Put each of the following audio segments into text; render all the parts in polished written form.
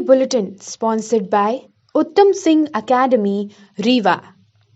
Bulletin sponsored by उत्तम Singh academy Rewa.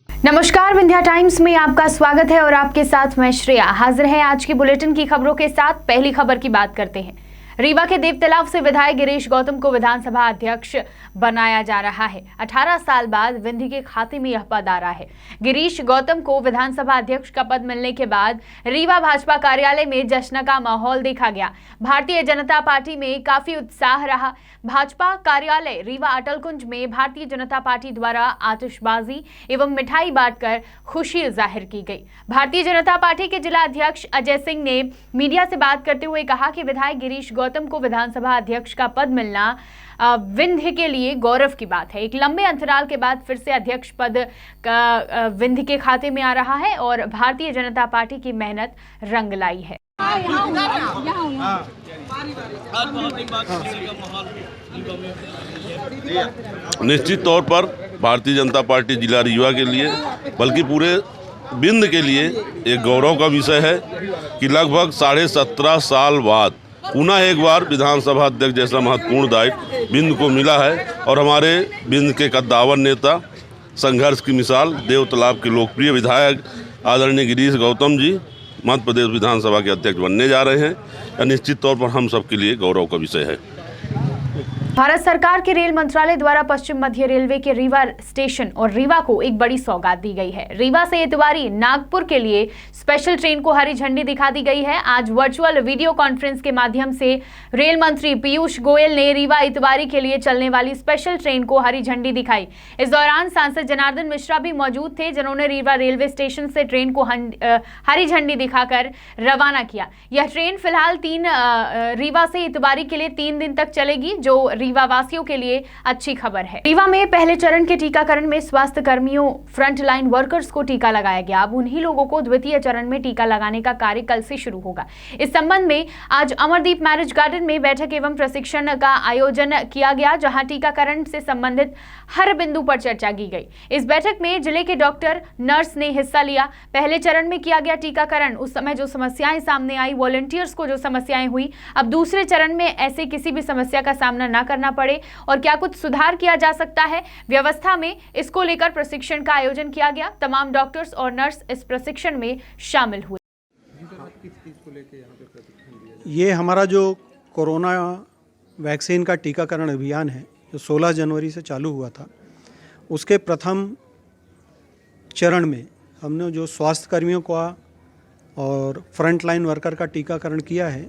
नमस्कार, Vindhya times में आपका स्वागत है और आपके साथ मैं श्रेया हाजिर है आज की बुलेटिन की खबरों के साथ। पहली खबर की बात करते हैं। रीवा के देवतलाव से विधायक गिरीश गौतम को विधानसभा अध्यक्ष बनाया जा रहा है। 18 साल बाद विंध्य के खाते में यह पद आ रहा है। गिरीश गौतम को विधानसभा अध्यक्ष का पद मिलने के बाद रीवा भाजपा कार्यालय में जश्न का माहौल देखा गया। भारतीय जनता पार्टी में काफी उत्साह रहा। भाजपा कार्यालय रीवा अटल कुंज में भारतीय जनता पार्टी द्वारा आतिशबाजी एवं मिठाई बांटकर खुशी जाहिर की गई। भारतीय जनता पार्टी के जिला अध्यक्ष अजय सिंह ने मीडिया से बात करते हुए कहा कि विधायक गिरीश गौतम को विधानसभा अध्यक्ष का पद मिलना विंध्य के लिए गौरव की बात है। एक लंबे अंतराल के बाद फिर से अध्यक्ष पद का विंध्य के खाते में आ रहा है और भारतीय जनता पार्टी की मेहनत रंग लाई है। निश्चित तौर पर भारतीय जनता पार्टी जिला रीवा के लिए बल्कि पूरे विंध्य के लिए एक गौरव का विषय है कि लगभग 17.5 साल बाद पुनः एक बार विधानसभा अध्यक्ष जैसा महत्वपूर्ण दायित्व विंध्य को मिला है और हमारे विंध्य के कद्दावर नेता, संघर्ष की मिसाल, देवतलाव के लोकप्रिय विधायक आदरणीय गिरीश गौतम जी मध्य प्रदेश विधानसभा के अध्यक्ष बनने जा रहे हैं। निश्चित तौर पर हम सबके लिए गौरव का विषय है। भारत सरकार के रेल मंत्रालय द्वारा पश्चिम मध्य रेलवे के रीवा स्टेशन और रीवा को एक बड़ी सौगात दी गई है। रीवा से इतवारी नागपुर के लिए स्पेशल ट्रेन को हरी झंडी दिखा दी गई है। आज वर्चुअल वीडियो कॉन्फ्रेंस के माध्यम से रेल मंत्री पीयूष गोयल ने रीवा इतवारी के लिए चलने वाली स्पेशल ट्रेन को हरी झंडी दिखाई। इस दौरान सांसद जनार्दन मिश्रा भी मौजूद थे, जिन्होंने रीवा रेलवे स्टेशन से ट्रेन को हरी झंडी दिखाकर रवाना किया। यह ट्रेन फिलहाल रीवा से इतवारी के लिए 3 दिन तक चलेगी, जो रीवा वासियों के लिए अच्छी खबर है। रीवा में पहले चरण के टीकाकरण में स्वास्थ्य कर्मियों, फ्रंट लाइन वर्कर्स को टीका लगाया गया। अब उन्हीं लोगों को द्वितीय चरण में टीका लगाने का कार्य कल से शुरू होगा। इस संबंध में आज अमरदीप मैरिज गार्डन में बैठक एवं प्रशिक्षण का आयोजन किया गया, जहां टीकाकरण से संबंधित हर बिंदु पर चर्चा की गई। इस बैठक में जिले के डॉक्टर, नर्स ने हिस्सा लिया। पहले चरण में किया गया टीकाकरण, उस समय जो समस्याएं सामने आई, वॉलंटियर्स को जो समस्याएं हुई, अब दूसरे चरण में ऐसे किसी भी समस्या का सामना न करना पड़े और क्या कुछ सुधार किया जा सकता है व्यवस्था में, इसको लेकर प्रशिक्षण का आयोजन किया गया। तमाम डॉक्टर्स और नर्स इस प्रशिक्षण में शामिल हुए। ये हमारा जो कोरोना वैक्सीन का टीकाकरण अभियान है, जो 16 जनवरी से चालू हुआ था, उसके प्रथम चरण में हमने जो स्वास्थ्य कर्मियों का और फ्रंट लाइन वर्कर का टीकाकरण किया है,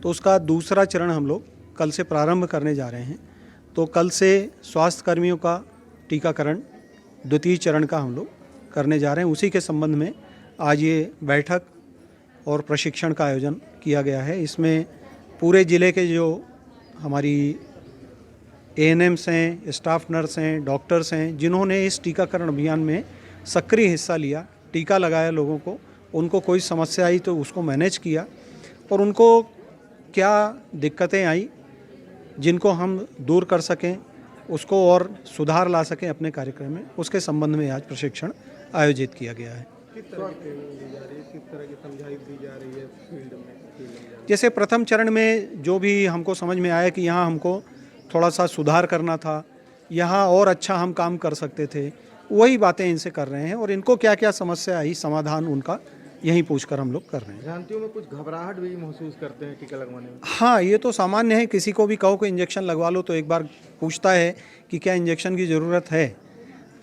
तो उसका दूसरा चरण हम लोग कल से प्रारंभ करने जा रहे हैं। तो कल से स्वास्थ्य कर्मियों का टीकाकरण द्वितीय चरण का हम लोग करने जा रहे हैं। उसी के संबंध में आज ये बैठक और प्रशिक्षण का आयोजन किया गया है। इसमें पूरे ज़िले के जो हमारी एएनएम्स हैं, स्टाफ नर्स हैं, डॉक्टर्स हैं, जिन्होंने इस टीकाकरण अभियान में सक्रिय हिस्सा लिया, टीका लगाया लोगों को, उनको कोई समस्या आई तो उसको मैनेज किया और उनको क्या दिक्कतें आई जिनको हम दूर कर सकें, उसको और सुधार ला सकें अपने कार्यक्रम में, उसके संबंध में आज प्रशिक्षण आयोजित किया गया है। किस तरह की समझाइश दी जा रही है फील्ड में? जैसे प्रथम चरण में जो भी हमको समझ में आया कि यहाँ हमको थोड़ा सा सुधार करना था, यहाँ और अच्छा हम काम कर सकते थे, वही बातें इनसे कर रहे हैं और इनको क्या क्या समस्या आई, समाधान उनका यहीं पूछकर हम लोग कर रहे हैं। जानतियों में कुछ घबराहट भी महसूस करते हैं टीका लगवाने में? हाँ, ये तो सामान्य है। किसी को भी कहो कि इंजेक्शन लगवा लो तो एक बार पूछता है कि क्या इंजेक्शन की ज़रूरत है।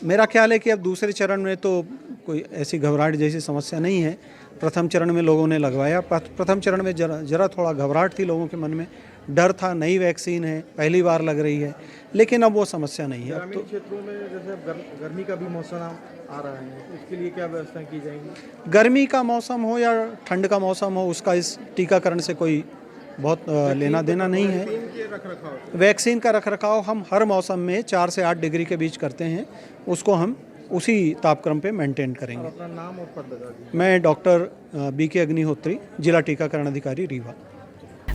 मेरा ख्याल है कि अब दूसरे चरण में तो कोई ऐसी घबराहट जैसी समस्या नहीं है। प्रथम चरण में लोगों ने लगवाया। प्रथम चरण में जरा थोड़ा घबराहट थी लोगों के मन में, डर था, नई वैक्सीन है, पहली बार लग रही है, लेकिन अब वो समस्या नहीं है। अब तो क्षेत्रों में जैसे गर्मी का भी मौसम आ रहा है, इसके लिए क्या व्यवस्था की जाएगी? गर्मी का मौसम हो या ठंड का मौसम हो, उसका इस टीकाकरण से कोई बहुत लेना देना नहीं है। वैक्सीन का रखरखाव हम हर मौसम में 4 से 8 डिग्री के बीच करते हैं, उसको हम उसी तापक्रम पे मेंटेन करेंगे। अपना नाम और पद बता दीजिए। मैं डॉक्टर बीके अग्निहोत्री, जिला टीकाकरण अधिकारी रीवा।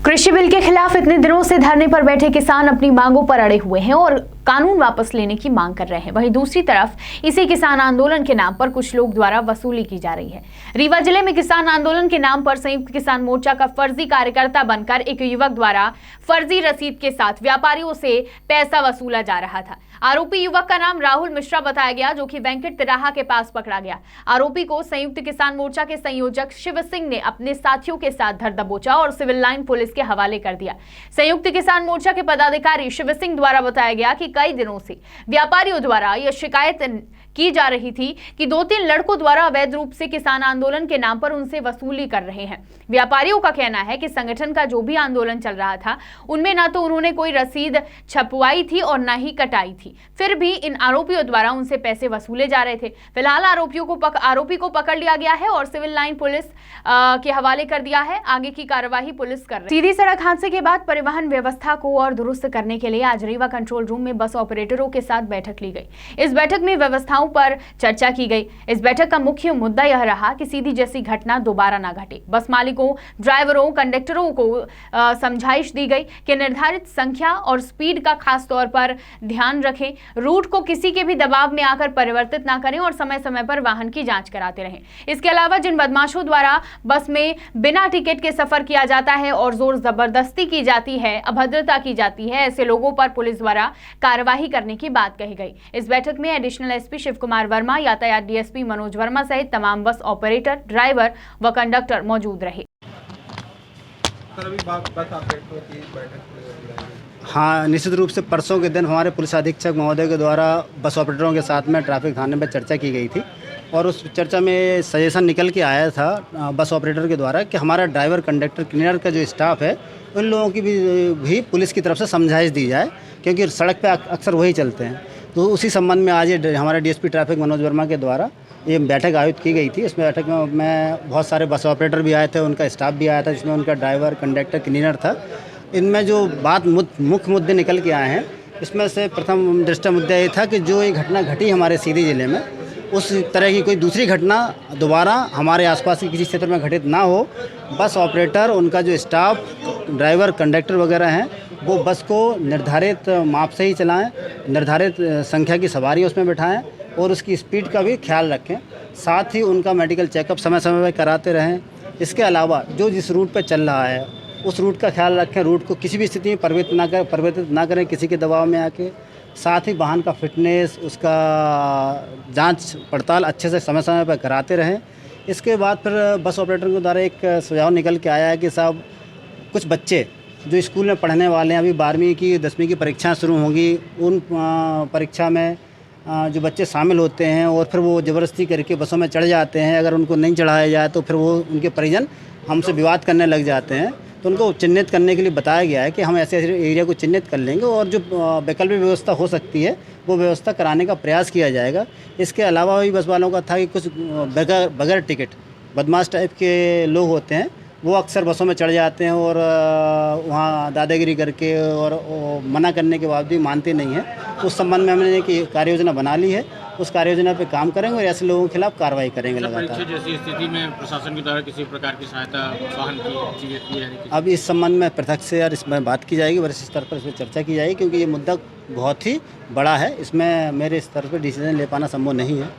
कृषि बिल के खिलाफ इतने दिनों से धरने पर बैठे किसान अपनी मांगों पर अड़े हुए हैं और कानून वापस लेने की मांग कर रहे हैं। वहीं दूसरी तरफ इसी किसान आंदोलन के नाम पर कुछ लोग द्वारा वसूली की जा रही है। रीवा जिले में किसान आंदोलन के नाम पर संयुक्त किसान मोर्चा का फर्जी कार्यकर्ता बनकर एक युवक द्वारा फर्जी रसीद के साथ व्यापारियों से पैसा वसूला जा रहा था। आरोपी युवक का नाम राहुल मिश्रा बताया गया, जो कि वेंकट तिराहा के पास पकड़ा गया। आरोपी को संयुक्त किसान मोर्चा के संयोजक शिव सिंह ने अपने साथियों के साथ धर दबोचा और सिविल लाइन पुलिस के हवाले कर दिया। संयुक्त किसान मोर्चा के पदाधिकारी शिव सिंह द्वारा बताया गया कि कई दिनों से व्यापारियों द्वारा यह शिकायत की जा रही थी कि 2-3 लड़कों द्वारा अवैध रूप से किसान आंदोलन के नाम पर उनसे वसूली कर रहे हैं। व्यापारियों का कहना है कि संगठन का जो भी आंदोलन चल रहा था उनमें ना तो उन्होंने कोई रसीद छपवाई थी और ना ही कटाई थी, फिर भी इन आरोपियों द्वारा उनसे पैसे वसूले जा रहे थे। फिलहाल आरोपी को पकड़ लिया गया है और सिविल लाइन पुलिस के हवाले कर दिया है। आगे की कार्यवाही पुलिस कर रही है। सीधी सड़क हादसे के बाद परिवहन व्यवस्था को और दुरुस्त करने के लिए आज रीवा कंट्रोल रूम में बस ऑपरेटरों के साथ बैठक ली गई। इस बैठक में व्यवस्थाओं पर चर्चा की गई। इस बैठक का मुख्य मुद्दा यह रहा कि सीधी जैसी घटना दोबारा ना घटे। बस मालिकों, ड्राइवरों, कंडक्टरों को समझाइश दी गई कि निर्धारित संख्या और स्पीड का खास तौर पर ध्यान रखें, रूट को किसी के भी दबाव में आकर परिवर्तित ना करें और समय समय पर वाहन की जांच कराते रहें। इसके अलावा जिन बदमाशों द्वारा बस में बिना टिकट के सफर किया जाता है और जोर जबरदस्ती की जाती है, अभद्रता की जाती है, ऐसे लोगों पर पुलिस द्वारा कार्यवाही करने की बात कही गई। इस बैठक में एडिशनल एसपी शिव कुमार वर्मा, यातायात डीएसपी मनोज वर्मा सहित तमाम बस ऑपरेटर, ड्राइवर व कंडक्टर मौजूद रहे। हाँ, निश्चित रूप से परसों के दिन हमारे पुलिस अधीक्षक महोदय के द्वारा बस ऑपरेटरों के साथ में ट्रैफिक थाने में चर्चा की गई थी और उस चर्चा में सजेशन निकल के आया था बस ऑपरेटर के द्वारा कि हमारा ड्राइवर, कंडक्टर, क्लीनर का जो स्टाफ है उन लोगों की भी पुलिस की तरफ से समझाइश दी जाए, क्योंकि सड़क पे अक्सर वही चलते हैं। तो उसी संबंध में आज हमारे डीएसपी ट्रैफिक मनोज वर्मा के द्वारा ये बैठक आयोजित की गई थी। इस बैठक में बहुत सारे बस ऑपरेटर भी आए थे, उनका स्टाफ भी आया था, जिसमें उनका ड्राइवर, कंडक्टर, क्लीनर था। इनमें जो मुख्य मुद्दे निकल के आए हैं, इसमें से प्रथम दृष्टया मुद्दा ये था कि जो ये घटना घटी हमारे सीधी ज़िले में, उस तरह की कोई दूसरी घटना दोबारा हमारे आसपास के किसी क्षेत्र में घटित ना हो। बस ऑपरेटर, उनका जो स्टाफ, ड्राइवर, कंडक्टर वगैरह हैं, वो बस को निर्धारित माप से ही चलाएं, निर्धारित संख्या की सवारी उसमें बिठाएं और उसकी स्पीड का भी ख्याल रखें। साथ ही उनका मेडिकल चेकअप समय समय पर कराते रहें। इसके अलावा जो जिस रूट पर चल रहा है उस रूट का ख्याल रखें, रूट को किसी भी स्थिति में परिवर्तित ना करें किसी के दबाव में आके। साथ ही वाहन का फिटनेस, उसका जांच पड़ताल अच्छे से समय समय पर कराते रहें। इसके बाद फिर बस ऑपरेटर के द्वारा एक सुझाव निकल के आया है कि साहब, कुछ बच्चे जो स्कूल में पढ़ने वाले हैं, अभी 12वीं की 10वीं की परीक्षाएं शुरू होंगी, उन परीक्षा में जो बच्चे शामिल होते हैं और फिर वो ज़बरदस्ती करके बसों में चढ़ जाते हैं, अगर उनको नहीं चढ़ाया जाए तो फिर वो उनके परिजन हमसे विवाद करने लग जाते हैं। तो उनको चिन्हित करने के लिए बताया गया है कि हम ऐसे एरिया को चिन्हित कर लेंगे और जो वैकल्पिक व्यवस्था हो सकती है वो व्यवस्था कराने का प्रयास किया जाएगा। इसके अलावा भी बस वालों का था कि कुछ बगैर टिकट बदमाश टाइप के लोग होते हैं, वो अक्सर बसों में चढ़ जाते हैं और वहाँ दादागिरी करके और मना करने के बाद भी मानते नहीं हैं। उस संबंध में हमने एक कार्य योजना बना ली है, उस कार्य योजना पे काम करेंगे और ऐसे लोगों के खिलाफ कार्रवाई करेंगे लगातार। जैसी स्थिति में प्रशासन के द्वारा किसी प्रकार की सहायता वाहन की है? अब इस संबंध में पृथक से यार इसमें बात की जाएगी, वरिष्ठ स्तर पर इस पर चर्चा की जाएगी, क्योंकि ये मुद्दा बहुत ही बड़ा है। इसमें मेरे स्तर पर डिसीजन ले पाना संभव नहीं है।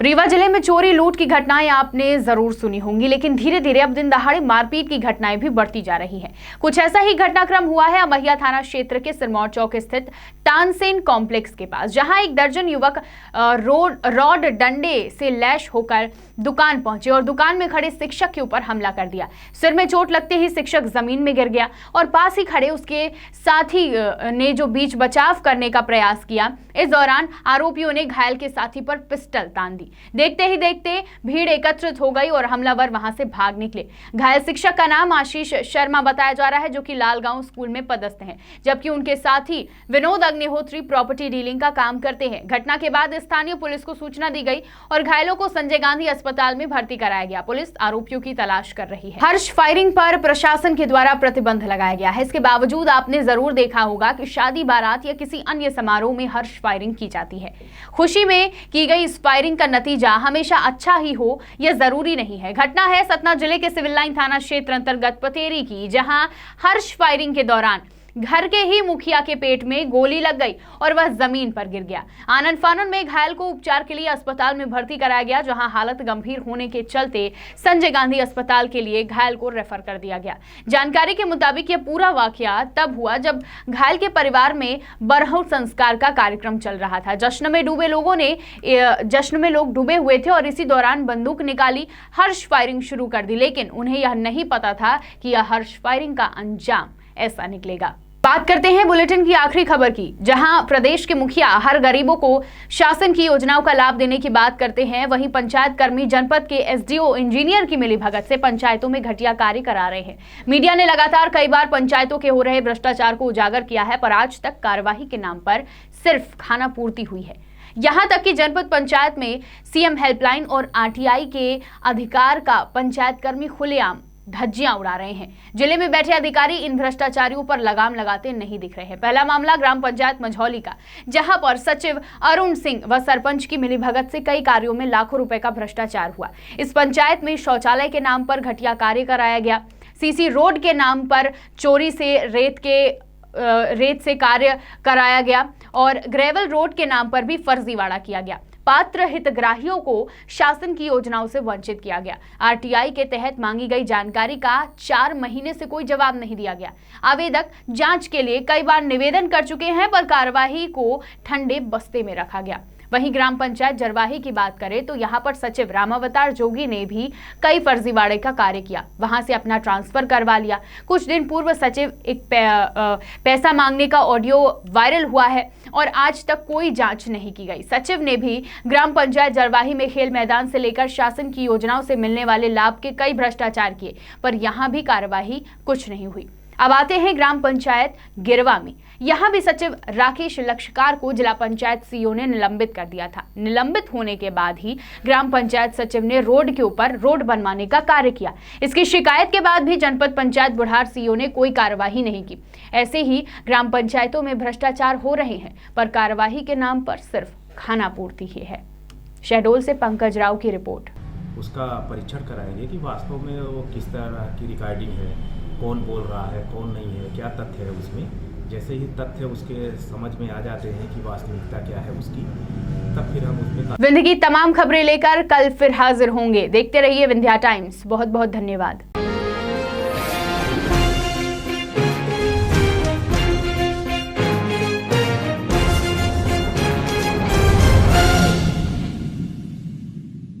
रीवा जिले में चोरी लूट की घटनाएं आपने जरूर सुनी होंगी, लेकिन धीरे धीरे अब दिन दहाड़े मारपीट की घटनाएं भी बढ़ती जा रही हैं। कुछ ऐसा ही घटनाक्रम हुआ है अमहिया थाना क्षेत्र के सिरमौर चौक स्थित तानसेन कॉम्प्लेक्स के पास, जहां एक दर्जन युवक रॉड डंडे से लैश होकर दुकान पहुंचे और दुकान में खड़े शिक्षक के ऊपर हमला कर दिया। सिर में चोट लगते ही शिक्षक जमीन में गिर गया और पास ही खड़े उसके साथी ने जो बीच बचाव करने का प्रयास किया। इस दौरान आरोपियों ने घायल के साथी पर पिस्टल तान दी। देखते ही देखते भीड़ एकत्रित हो गई और हमलावर वहां से भाग निकले। घायल शिक्षक का नाम आशीष शर्मा बताया जा रहा है, जो कि लालगांव स्कूल में पदस्थ हैं, जबकि उनके साथी विनोद अग्निहोत्री प्रॉपर्टी डीलिंग का काम करते हैं। घटना के बाद स्थानीय पुलिस को सूचना दी गई और घायलों को संजय गांधी अस्पताल में भर्ती कराया गया। पुलिस आरोपियों की तलाश कर रही है। हर्ष फायरिंग पर प्रशासन के द्वारा प्रतिबंध लगाया गया है। इसके बावजूद आपने जरूर देखा होगा कि शादी, बारात या किसी अन्य समारोह में हर्ष फायरिंग की जाती है। खुशी में की गई इस फायरिंग का नतीजा हमेशा अच्छा ही हो यह जरूरी नहीं है। घटना है सतना जिले के सिविल लाइन थाना क्षेत्र अंतर्गत पतेरी की, जहां हर्ष फायरिंग के दौरान घर के ही मुखिया के पेट में गोली लग गई और वह जमीन पर गिर गया। आनन फानन में घायल को उपचार के लिए अस्पताल में भर्ती कराया गया, जहां हालत गंभीर होने के चलते संजय गांधी अस्पताल के लिए घायल को रेफर कर दिया गया। जानकारी के मुताबिक यह पूरा वाकया तब हुआ जब घायल के परिवार में बरहू संस्कार का कार्यक्रम चल रहा था। जश्न में लोग डूबे हुए थे और इसी दौरान बंदूक निकाली, हर्ष फायरिंग शुरू कर दी, लेकिन उन्हें यह नहीं पता था कि यह हर्ष फायरिंग का अंजाम ऐसा निकलेगा। बात करते हैं बुलेटिन की आखिरी खबर की, जहां प्रदेश के मुखिया हर गरीबों को शासन की योजनाओं का लाभ देने की बात करते हैं, वहीं पंचायत कर्मी जनपद के एसडीओ इंजीनियर की मिलीभगत से पंचायतों में घटिया कार्य करा रहे हैं। मीडिया ने लगातार कई बार पंचायतों के हो रहे भ्रष्टाचार को उजागर किया है, पर आज तक कार्यवाही के नाम पर सिर्फ खाना पूर्ति हुई है। यहां तक कि जनपद पंचायत में सीएम हेल्पलाइन और आरटीआई के अधिकार का पंचायत कर्मी खुलेआम धज्जियां उड़ा रहे हैं। जिले में बैठे अधिकारी इन भ्रष्टाचारियों पर लगाम लगाते नहीं दिख रहे हैं। पहला मामला ग्राम पंचायत मझौली का, जहां पर सचिव अरुण सिंह व सरपंच की मिलीभगत से कई कार्यों में लाखों रुपए का भ्रष्टाचार हुआ। इस पंचायत में शौचालय के नाम पर घटिया कार्य कराया गया, सीसी रोड के नाम पर चोरी से रेत से कार्य कराया गया और ग्रेवल रोड के नाम पर भी फर्जीवाड़ा किया गया। पात्र हितग्राहियों को शासन की योजनाओं से वंचित किया गया। आरटीआई के तहत मांगी गई जानकारी का 4 महीने से कोई जवाब नहीं दिया गया। आवेदक जांच के लिए कई बार निवेदन कर चुके हैं, पर कार्यवाही को ठंडे बस्ते में रखा गया। वहीं ग्राम पंचायत जरवाही की बात करें तो यहां पर सचिव रामावतार जोगी ने भी कई फर्जीवाड़े का कार्य किया, वहां से अपना ट्रांसफर करवा लिया। कुछ दिन पूर्व सचिव एक पैसा मांगने का ऑडियो वायरल हुआ है और आज तक कोई जांच नहीं की गई। सचिव ने भी ग्राम पंचायत जरवाही में खेल मैदान से लेकर शासन की योजनाओं से मिलने वाले लाभ के कई भ्रष्टाचार किए, पर यहां भी कार्यवाही कुछ नहीं हुई। अब आते हैं ग्राम पंचायत गिरवा में। यहां भी सचिव राकेश लक्षकार को जिला पंचायत सीईओ ने निलंबित कर दिया था। निलंबित होने के बाद ही ग्राम पंचायत सचिव ने रोड के ऊपर रोड बनवाने का कार्य किया। इसकी शिकायत के बाद भी जनपद पंचायत बुढ़ार सीईओ ने कोई कार्यवाही नहीं की। ऐसे ही ग्राम पंचायतों में भ्रष्टाचार हो रहे हैं, पर कार्यवाही के नाम पर सिर्फ खाना पूर्ति ही है। शहडोल से पंकज राव की रिपोर्ट। उसका परीक्षण कराएंगे कि वास्तव में वो किस तरह की रिकॉर्डिंग है, कौन बोल रहा है, कौन नहीं है, क्या तथ्य है उसमें। जैसे ही तथ्य उसके समझ में आ जाते हैं कि वास्तविकता क्या है उसकी, तब फिर हम उसमें विंध्य की तमाम खबरें लेकर कल फिर हाजिर होंगे। देखते रहिए विंध्या टाइम्स। बहुत बहुत धन्यवाद।